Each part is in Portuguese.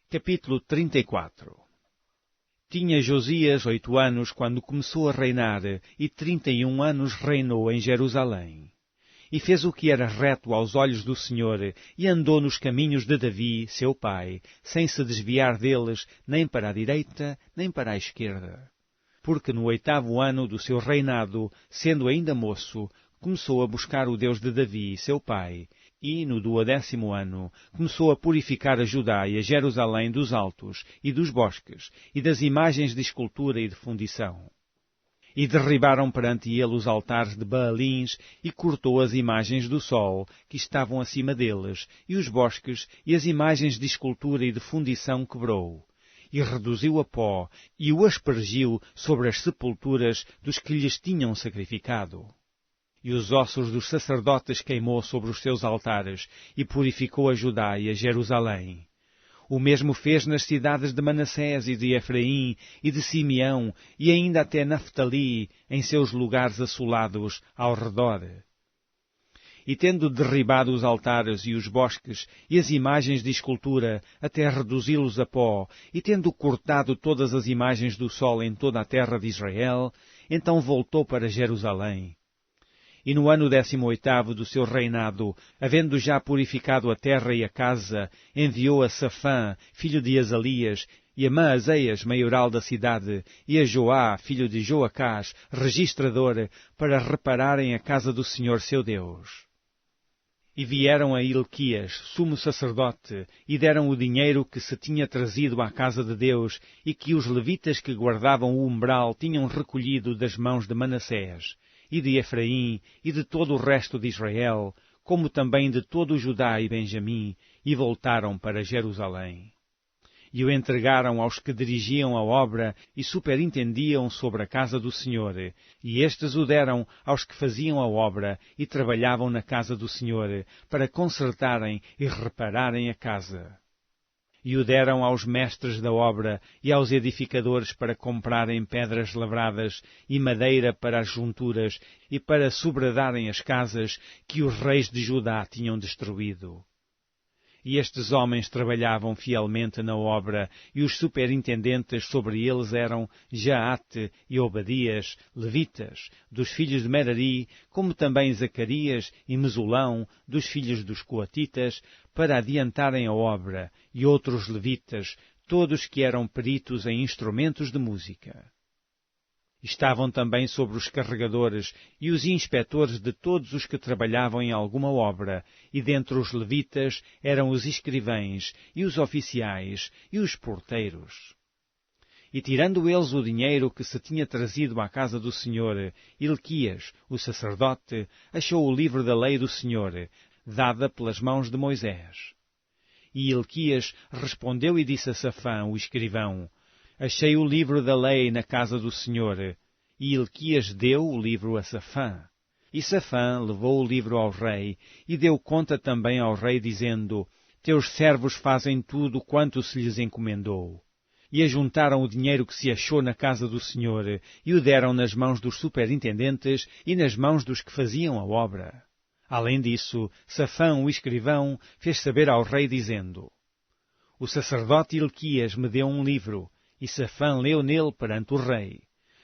Capítulo 34. Tinha Josias 8 anos quando começou a reinar, e 31 anos reinou em Jerusalém. E fez o que era reto aos olhos do Senhor, e andou nos caminhos de Davi, seu pai, sem se desviar deles, nem para a direita, nem para a esquerda. Porque no 8º ano do seu reinado, sendo ainda moço, começou a buscar o Deus de Davi, seu pai, e, no 12º ano, começou a purificar a Judá e a Jerusalém dos altos e dos bosques, e das imagens de escultura e de fundição. E derribaram perante ele os altares de Baalins, e cortou as imagens do sol, que estavam acima deles, e os bosques, e as imagens de escultura e de fundição quebrou. E reduziu a pó, e o aspergiu sobre as sepulturas dos que lhes tinham sacrificado. E os ossos dos sacerdotes queimou sobre os seus altares, e purificou a Judá e a Jerusalém. O mesmo fez nas cidades de Manassés e de Efraim e de Simeão, e ainda até Naftali, em seus lugares assolados ao redor. E tendo derribado os altares e os bosques e as imagens de escultura, até reduzi-los a pó, e tendo cortado todas as imagens do sol em toda a terra de Israel, então voltou para Jerusalém. E no ano 18º do seu reinado, havendo já purificado a terra e a casa, enviou a Safã, filho de Azalias, e a Maazéias, maioral da cidade, e a Joá, filho de Joacás, registrador, para repararem a casa do Senhor seu Deus. E vieram a Hilquias, sumo sacerdote, e deram o dinheiro que se tinha trazido à casa de Deus, e que os levitas que guardavam o umbral tinham recolhido das mãos de Manassés, e de Efraim, e de todo o resto de Israel, como também de todo o Judá e Benjamim, e voltaram para Jerusalém. E o entregaram aos que dirigiam a obra e superintendiam sobre a casa do Senhor, e estes o deram aos que faziam a obra e trabalhavam na casa do Senhor, para consertarem e repararem a casa. E o deram aos mestres da obra e aos edificadores para comprarem pedras lavradas e madeira para as junturas e para sobradarem as casas que os reis de Judá tinham destruído. E estes homens trabalhavam fielmente na obra, e os superintendentes sobre eles eram Jaate e Obadias, levitas, dos filhos de Merari, como também Zacarias e Mesulão, dos filhos dos coatitas, para adiantarem a obra, e outros levitas, todos que eram peritos em instrumentos de música. Estavam também sobre os carregadores e os inspetores de todos os que trabalhavam em alguma obra, e dentre os levitas eram os escrivães, e os oficiais, e os porteiros. E tirando eles o dinheiro que se tinha trazido à casa do Senhor, Hilquias, o sacerdote, achou o livro da lei do Senhor, dada pelas mãos de Moisés. E Hilquias respondeu e disse a Safã, o escrivão: Achei o livro da lei na casa do Senhor. E Hilquias deu o livro a Safã. E Safã levou o livro ao rei, e deu conta também ao rei, dizendo: Teus servos fazem tudo quanto se lhes encomendou. E ajuntaram o dinheiro que se achou na casa do Senhor, e o deram nas mãos dos superintendentes e nas mãos dos que faziam a obra. Além disso, Safã, o escrivão, fez saber ao rei, dizendo: O sacerdote Hilquias me deu um livro, e Safã leu nele perante o rei.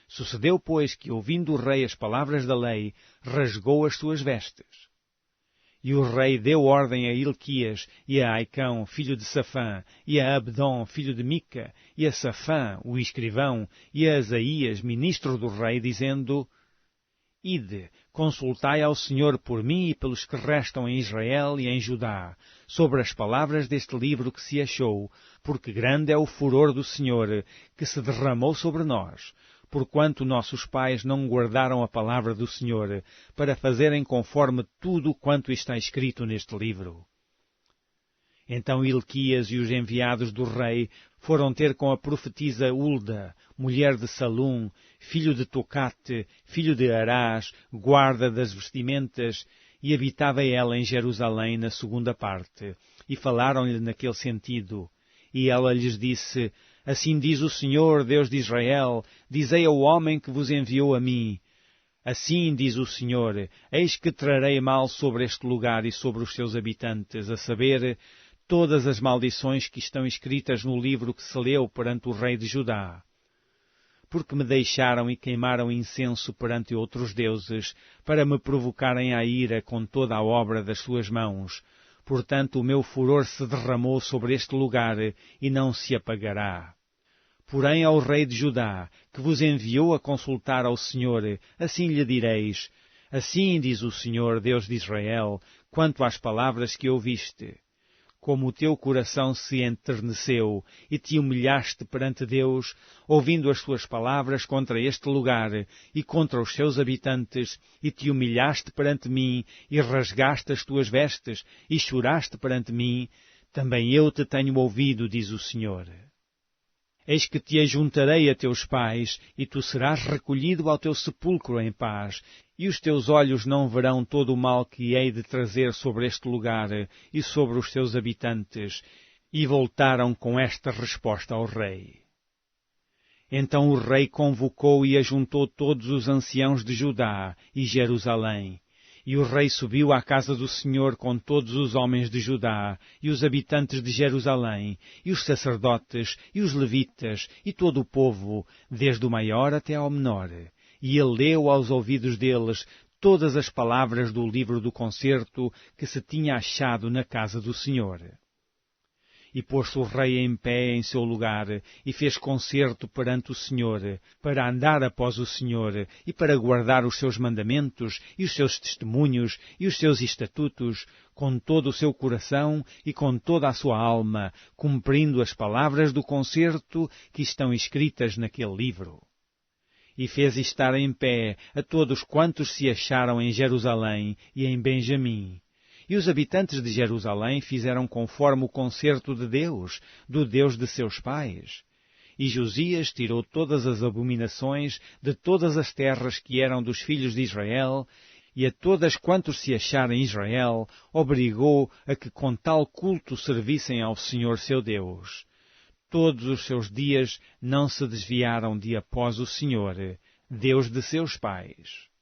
Sucedeu, pois, que, ouvindo o rei as palavras da lei, rasgou as suas vestes. E o rei deu ordem a Hilquias, e a Aicão, filho de Safã, e a Abdom, filho de Mica, e a Safã, o escrivão, e a Asaías, ministro do rei, dizendo: Ide, consultai ao Senhor por mim e pelos que restam em Israel e em Judá, sobre as palavras deste livro que se achou, porque grande é o furor do Senhor, que se derramou sobre nós, porquanto nossos pais não guardaram a palavra do Senhor, para fazerem conforme tudo quanto está escrito neste livro. Então Hilquias e os enviados do rei foram ter com a profetisa Hulda, mulher de Salum, filho de Tocate, filho de Arás, guarda das vestimentas, e habitava ela em Jerusalém na segunda parte, e falaram-lhe naquele sentido. E ela lhes disse: Assim diz o Senhor, Deus de Israel, dizei ao homem que vos enviou a mim: Assim diz o Senhor, eis que trarei mal sobre este lugar e sobre os seus habitantes, a saber, todas as maldições que estão escritas no livro que se leu perante o rei de Judá. Porque me deixaram e queimaram incenso perante outros deuses, para me provocarem à ira com toda a obra das suas mãos. Portanto, o meu furor se derramou sobre este lugar e não se apagará. Porém, ao rei de Judá, que vos enviou a consultar ao Senhor, assim lhe direis: assim diz o Senhor, Deus de Israel, quanto às palavras que ouviste. Como o teu coração se enterneceu e te humilhaste perante Deus, ouvindo as suas palavras contra este lugar e contra os seus habitantes, e te humilhaste perante mim e rasgaste as tuas vestes e choraste perante mim, também eu te tenho ouvido, diz o Senhor. Eis que te ajuntarei a teus pais, e tu serás recolhido ao teu sepulcro em paz, e os teus olhos não verão todo o mal que hei de trazer sobre este lugar e sobre os seus habitantes. E voltaram com esta resposta ao rei. Então o rei convocou e ajuntou todos os anciãos de Judá e Jerusalém. E o rei subiu à casa do Senhor com todos os homens de Judá, e os habitantes de Jerusalém, e os sacerdotes, e os levitas, e todo o povo, desde o maior até ao menor. E ele leu aos ouvidos deles todas as palavras do livro do concerto que se tinha achado na casa do Senhor. E pôs-se o rei em pé em seu lugar, e fez concerto perante o Senhor, para andar após o Senhor, e para guardar os seus mandamentos, e os seus testemunhos, e os seus estatutos, com todo o seu coração e com toda a sua alma, cumprindo as palavras do concerto que estão escritas naquele livro. E fez estar em pé a todos quantos se acharam em Jerusalém e em Benjamim. E os habitantes de Jerusalém fizeram conforme o concerto de Deus, do Deus de seus pais. E Josias tirou todas as abominações de todas as terras que eram dos filhos de Israel, e a todas quantos se acharam em Israel, obrigou a que com tal culto servissem ao Senhor seu Deus. Todos os seus dias não se desviaram de após o Senhor, Deus de seus pais.